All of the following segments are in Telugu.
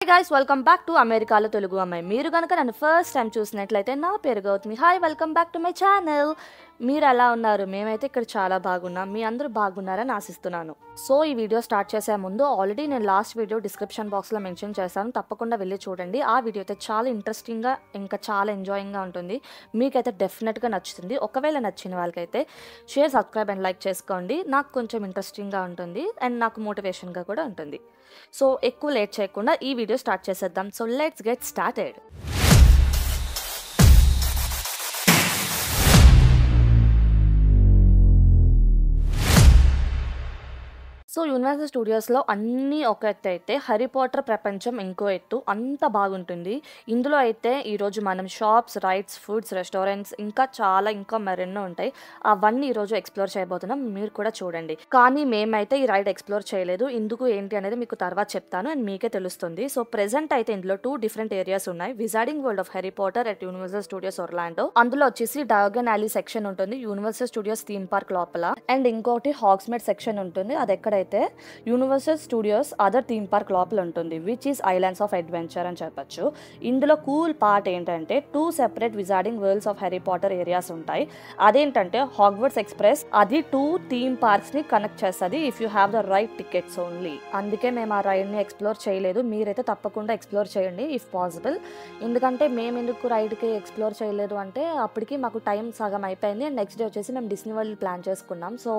guys, welcome back to అమెరికాలో తెలుగు అమ్మాయి. మీరు గనుక నన్ను ఫస్ట్ టైం చూసినట్లయితే నా పేరు Gautami. Hi, welcome back to my channel. మీరు ఎలా ఉన్నారు? మేమైతే ఇక్కడ చాలా బాగున్నాం. మీ అందరూ బాగున్నారని ఆశిస్తున్నాను. సో ఈ వీడియో స్టార్ట్ చేసే ముందు ఆల్రెడీ నేను లాస్ట్ వీడియో డిస్క్రిప్షన్ బాక్స్లో మెన్షన్ చేశాను. తప్పకుండా వెళ్ళి చూడండి. ఆ వీడియో అయితే చాలా ఇంట్రెస్టింగ్గా ఇంకా చాలా ఎంజాయింగ్గా ఉంటుంది. మీకైతే డెఫినెట్గా నచ్చుతుంది. ఒకవేళ నచ్చిన వాళ్ళకైతే షేర్, సబ్స్క్రైబ్ అండ్ లైక్ చేసుకోండి. నాకు కొంచెం ఇంట్రెస్టింగ్గా ఉంటుంది అండ్ నాకు మోటివేషన్గా కూడా ఉంటుంది. సో ఎక్కువ లేట్ చేయకుండా ఈ వీడియో స్టార్ట్ చేసేద్దాం. So let's get started. So Universal స్టూడియోస్లో అన్నీ ఒక ఎత్తు అయితే హ్యారీ పాటర్ ప్రపంచం ఇంకో ఎత్తు. అంత బాగుంటుంది. ఇందులో అయితే ఈరోజు మనం షాప్స్, రైడ్స్, ఫుడ్స్, రెస్టారెంట్స్ ఇంకా మరెన్నో ఉంటాయి. అవన్నీ ఈరోజు ఎక్స్ప్లోర్ చేయబోతున్నాం. మీరు కూడా చూడండి. కానీ మేమైతే ఈ రైడ్ ఎక్స్ప్లోర్ చేయలేదు. ఎందుకు ఏంటి అనేది మీకు తర్వాత చెప్తాను అండ్ మీకే తెలుస్తుంది. సో ప్రెసెంట్ అయితే ఇందులో 2 డిఫరెంట్ ఏరియాస్ ఉన్నాయి. Wizarding World of Harry Potter at Universal Studios Orlando. అందులో వచ్చేసి డయాగన్ అల్లీ సెక్షన్ ఉంటుంది యూనివర్సల్ స్టూడియోస్ థీమ్ పార్క్ లోపల. అండ్ ఇంకోటి హాగ్స్మీడ్ సెక్షన్ ఉంటుంది. అది ఎక్కడైతే Universal Studios other theme park లోపల ఉంటుంది, which is Islands of Adventure అని చెప్పొచ్చు. ఇందులో కూల్ పార్ట్ ఏంటంటే 2 separate Wizarding Worlds of Harry Potter areas ఉంటాయి. అదేంటంటే హాగ్వర్డ్స్ ఎక్స్ప్రెస్, అది 2 థీమ్ పార్క్స్ ని కనెక్ట్ చేస్తుంది if you have the right tickets only. అందుకే మేము ఆ రైడ్ ని ఎక్స్ప్లోర్ చేయలేదు. మీరైతే తప్పకుండా ఎక్స్ప్లోర్ చేయండి ఇఫ్ పాసిబుల్. ఎందుకంటే మేము ఎందుకు రైడ్కి ఎక్స్ప్లోర్ చేయలేదు అంటే అప్పటికి మాకు టైం సగం అయిపోయింది అండ్ నెక్స్ట్ డే వచ్చేసి మేము డిస్నీ వరల్డ్ ప్లాన్ చేసుకున్నాం. సో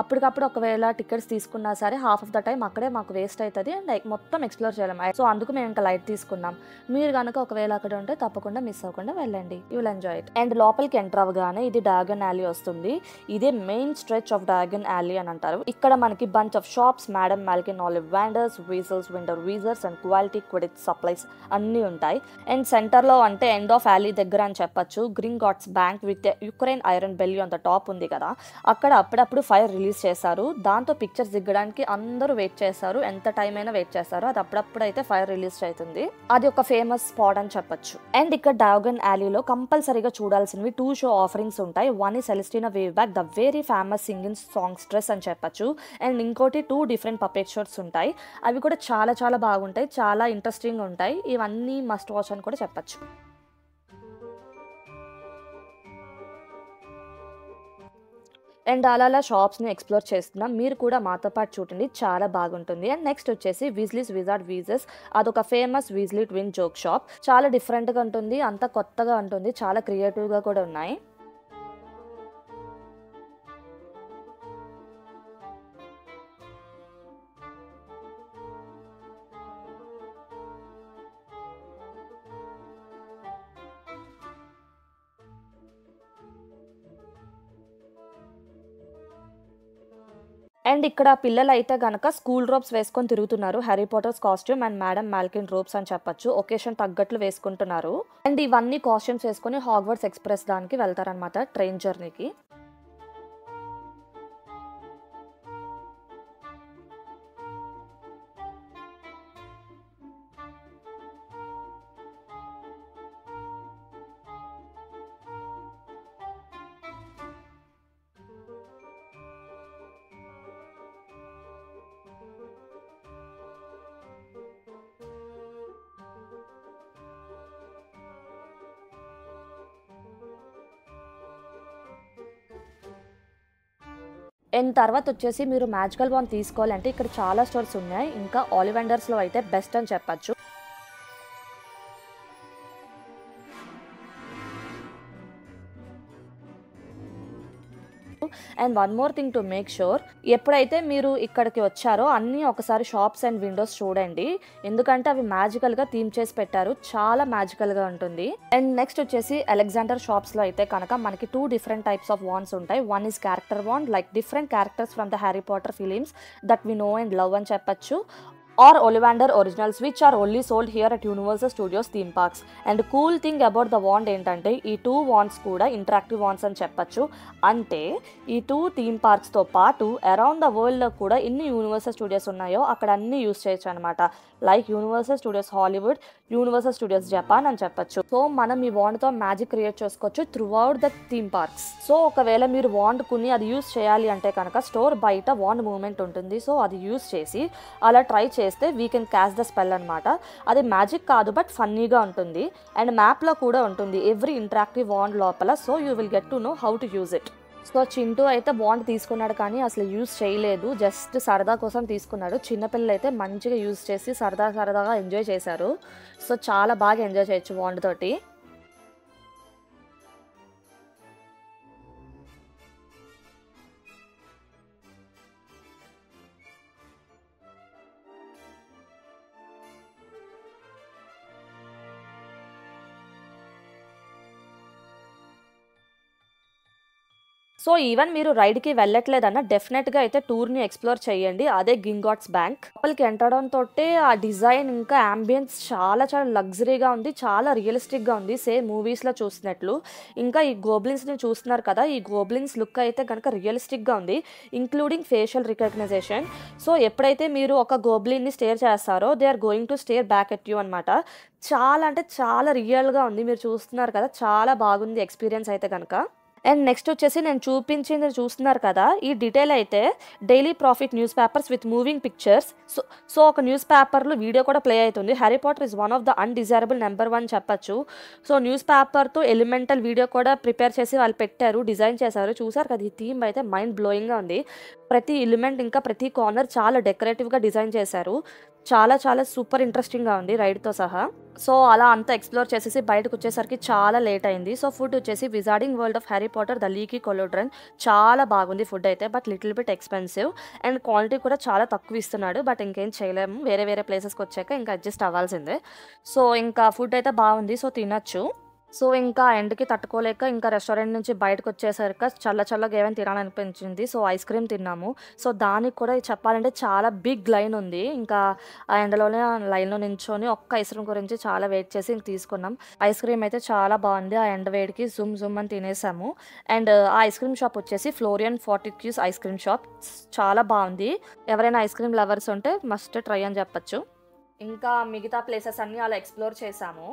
అప్పటికప్పుడు ఒకవేళ టికెట్స్ తీసుకున్నా సరే హాఫ్ ఆఫ్ ద టైం అక్కడే మాకు వేస్ట్ అవుతుంది అండ్ మొత్తం ఎక్స్ప్లోర్ చేయలేం. సో అందుకు మేము ఇంకా లైట్ తీసుకున్నాం. మీరు కనుక ఒకవేళ అక్కడ ఉంటే తప్పకుండా మిస్ అవ్వకుండా వెళ్ళండి. You will enjoy it. And లోపలికి ఎంటర్ అవ్వగానే ఇది డయాగన్ అల్లీ వస్తుంది. ఇదే మెయిన్ స్ట్రెచ్ ఆఫ్ డయాగన్ అల్లీ అని అంటారు. ఇక్కడ మనకి bunch of shops, madam మాల్కిన్ olive wanders, వీజల్స్, winter వీజర్స్ and quality Quidditch supplies అన్నీ ఉంటాయి. అండ్ సెంటర్ లో అంటే ఎండ్ ఆఫ్ అల్లీ దగ్గర అని చెప్పొచ్చు green ghats bank with Ukraine iron belly on the top ఉంది కదా, అక్కడ అప్పుడప్పుడు ఫైర్ రిలీజ్ చేశారు. దాంతో పిక్చర్స్ దిగ్గడానికి అందరూ వెయిట్ చేస్తారు. ఎంత టైం అయినా వెయిట్ చేస్తారు. అది అప్పుడప్పుడు అయితే ఫైర్ రిలీజ్ అవుతుంది. అది ఒక ఫేమస్ స్పాట్ అని చెప్పొచ్చు. అండ్ ఇక్కడ డయాగన్ అల్లీలో కంపల్సరీగా చూడాల్సినవి 2 షో ఆఫరింగ్స్ ఉంటాయి. వన్ ఈ Celestina Warbeck, the very famous singing songstress అని చెప్పొచ్చు. అండ్ ఇంకోటి 2 డిఫరెంట్ పపెట్ షోస్ ఉంటాయి. అవి కూడా చాలా చాలా బాగుంటాయి, చాలా ఇంట్రెస్టింగ్ ఉంటాయి. ఇవన్నీ మస్ట్ వాచ్ అని కూడా చెప్పొచ్చు. అండ్ అలా షాప్స్ని ఎక్స్ప్లోర్ చేస్తున్నాం. మీరు కూడా మాతో పాటు చూడండి, చాలా బాగుంటుంది. అండ్ నెక్స్ట్ వచ్చేసి వీజ్లీస్ విజార్డ్ వీజెస్. అదొక famous Weasley twin joke shop. చాలా డిఫరెంట్గా ఉంటుంది, అంత కొత్తగా ఉంటుంది, చాలా క్రియేటివ్గా కూడా ఉన్నాయి. అండ్ ఇక్కడ పిల్లలు అయితే గనక స్కూల్ రోబ్స్ వేసుకొని తిరుగుతున్నారు. Harry Potter's costume and Madam Malkin robes అని చెప్పొచ్చు. ఒకేషన్ తగ్గట్లు వేసుకుంటున్నారు. అండ్ ఇవన్నీ కాస్ట్యూమ్స్ వేసుకొని హాగ్వర్డ్స్ ఎక్స్ప్రెస్ దానికి వెళ్తారనమాట, ట్రైన్ జర్నీకి. అండ్ తర్వాత వచ్చేసి మీరు మ్యాజికల్ వాన్ తీసుకోవాలంటే ఇక్కడ చాలా స్టోర్స్ ఉన్నాయి. ఇంకా ఆలివెండర్స్లో అయితే బెస్ట్ అని చెప్పచ్చు. And one more thing to make sure, ఎప్పుడైతే మీరు ఇక్కడికి వచ్చారో అన్నీ ఒకసారి షాప్స్ అండ్ విండోస్ చూడండి. ఎందుకంటే అవి మ్యాజికల్గా థీమ్ చేసి పెట్టారు, చాలా మ్యాజికల్గా ఉంటుంది. అండ్ నెక్స్ట్ వచ్చేసి అలెగ్జాండర్ షాప్స్లో అయితే కనుక మనకి 2 డిఫరెంట్ టైప్స్ ఆఫ్ వాన్స్ ఉంటాయి. One is character wand, like different characters from the Harry Potter films that we know and love అని చెప్పచ్చు. or Ollivander originals which are only sold here at Universal Studios theme parks. And cool thing about the wand ఏంటంటే ఈ 2 wands కూడా ఇంటరాక్టివ్ వాండ్స్ అని చెప్పొచ్చు. అంటే ఈ 2 థీమ్ పార్క్స్ తో పాటు అరౌండ్ ద వరల్డ్ లో కూడా ఎన్ని యూనివర్సల్ స్టూడియోస్ ఉన్నాయో అక్కడ అన్ని యూస్ చేయొచ్చు అనమాట. Like universal studios Hollywood, universal studios Japan అని చెప్పొచ్చు. సో మనం ఈ వాండ్ తో మ్యాజిక్ క్రియేట్ చేసుకోవచ్చు through out the theme parks. So ఒకవేళ మీరు వాండ్ కొని అది యూస్ చేయాలి అంటే కనుక స్టోర్ బయట వాండ్ మూవ్మెంట్ ఉంటుంది. సో అది యూస్ చేసి అలా ట్రై చేస్తే we can catch the spell అనమాట. అది మ్యాజిక్ కాదు, బట్ ఫన్నీగా ఉంటుంది. అండ్ మ్యాప్లో కూడా ఉంటుంది ఎవ్రీ ఇంటరాక్టివ్ వాండ్ లోపల. So you will get to know how to use it. So Chintu అయితే బాండ్ తీసుకున్నాడు, కానీ అసలు యూజ్ చేయలేదు, జస్ట్ సరదా కోసం తీసుకున్నాడు. చిన్నపిల్లలు అయితే మంచిగా యూజ్ చేసి సరదాగా ఎంజాయ్ చేశారు. సో చాలా బాగా ఎంజాయ్ చేయొచ్చు బాండ్ తోటి. సో ఈవెన్ మీరు రైడ్కి వెళ్ళట్లేదన్నా డెఫినెట్గా అయితే టూర్ని ఎక్స్ప్లోర్ చేయండి. అదే గింగాట్స్ బ్యాంక్. లోపలికి ఎంటడం తోటే ఆ డిజైన్ ఇంకా అంబియన్స్ చాలా చాలా లగ్జరీగా ఉంది, చాలా రియలిస్టిక్గా ఉంది, సేమ్ మూవీస్లో చూసినట్లు. ఇంకా ఈ గోబ్లిన్స్ని చూస్తున్నారు కదా, ఈ గోబ్లిన్స్ లుక్ అయితే కనుక రియలిస్టిక్గా ఉంది, ఇంక్లూడింగ్ ఫేషియల్ రికగ్నైజేషన్. సో ఎప్పుడైతే మీరు ఒక గోబ్లిన్ని స్టేర్ చేస్తారో they are going to stare back at you అనమాట. చాలా అంటే చాలా రియల్గా ఉంది, మీరు చూస్తున్నారు కదా, చాలా బాగుంది ఎక్స్పీరియన్స్ అయితే కనుక. అండ్ నెక్స్ట్ వచ్చేసి నేను చూపించింది చూస్తున్నారు కదా, ఈ డీటెయిల్ అయితే daily profit news papers with moving pictures. So ఒక న్యూస్ పేపర్లో వీడియో కూడా ప్లే అవుతుంది. Harry Potter is one of the undesirable number 1 చెప్పచ్చు. సో న్యూస్ పేపర్తో ఎలిమెంటల్ వీడియో కూడా ప్రిపేర్ చేసి వాళ్ళు పెట్టారు, డిజైన్ చేశారు. చూసారు కదా, ఈ థీమ్ అయితే మైండ్ బ్లోయింగ్గా ఉంది. ప్రతి ఎలిమెంట్ ఇంకా ప్రతి కార్నర్ చాలా డెకరేటివ్గా డిజైన్ చేశారు. చాలా చాలా సూపర్ ఇంట్రెస్టింగ్గా ఉంది రైడ్తో సహా. సో అలా అంతా ఎక్స్ప్లోర్ చేసేసి బయటకు వచ్చేసరికి చాలా లేట్ అయింది. సో ఫుడ్ వచ్చేసి Wizarding World of Harry Potter the Leaky Cauldron. చాలా బాగుంది ఫుడ్ అయితే, but little bit expensive and quality కూడా చాలా తక్కువ ఇస్తున్నాడు. బట్ ఇంకేం చేయలేము, వేరే ప్లేసెస్కి వచ్చాక ఇంకా అడ్జస్ట్ అవ్వాల్సిందే. సో ఇంకా ఫుడ్ అయితే బాగుంది, సో తినచ్చు. సో ఇంకా ఎండకి తట్టుకోలేక ఇంకా రెస్టారెంట్ నుంచి బయటకు వచ్చేసరికి చల్లగా ఏమైనా తినాలనిపించింది. సో ఐస్ క్రీమ్ తిన్నాము. సో దానికి కూడా చెప్పాలంటే చాలా బిగ్ లైన్ ఉంది. ఇంకా ఆ ఎండలోనే లైన్లో నించొని ఒక్క ఐస్ క్రీమ్ గురించి చాలా వెయిట్ చేసి ఇంక తీసుకున్నాం. ఐస్ క్రీమ్ అయితే చాలా బాగుంది, ఆ ఎండ వేడికి జుమ్ అని తినేసాము. అండ్ ఆ ఐస్ క్రీమ్ షాప్ వచ్చేసి ఫ్లోరియన్ ఫార్టిక్యూస్ ఐస్ క్రీమ్ షాప్. చాలా బాగుంది, ఎవరైనా ఐస్ క్రీమ్ లవర్స్ ఉంటే మస్ట్ ట్రై అని చెప్పచ్చు. ఇంకా మిగతా ప్లేసెస్ అన్నీ అలా ఎక్స్ప్లోర్ చేసాము.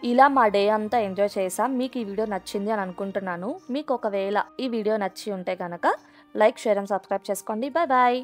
ఇలా మా డే అంతా ఎంజాయ్ చేసాం. మీకు ఈ వీడియో నచ్చింది అని అనుకుంటున్నాను. మీకు ఒకవేళ ఈ వీడియో నచ్చి ఉంటే కనుక లైక్, షేర్ అండ్ సబ్స్క్రైబ్ చేసుకోండి. Bye bye.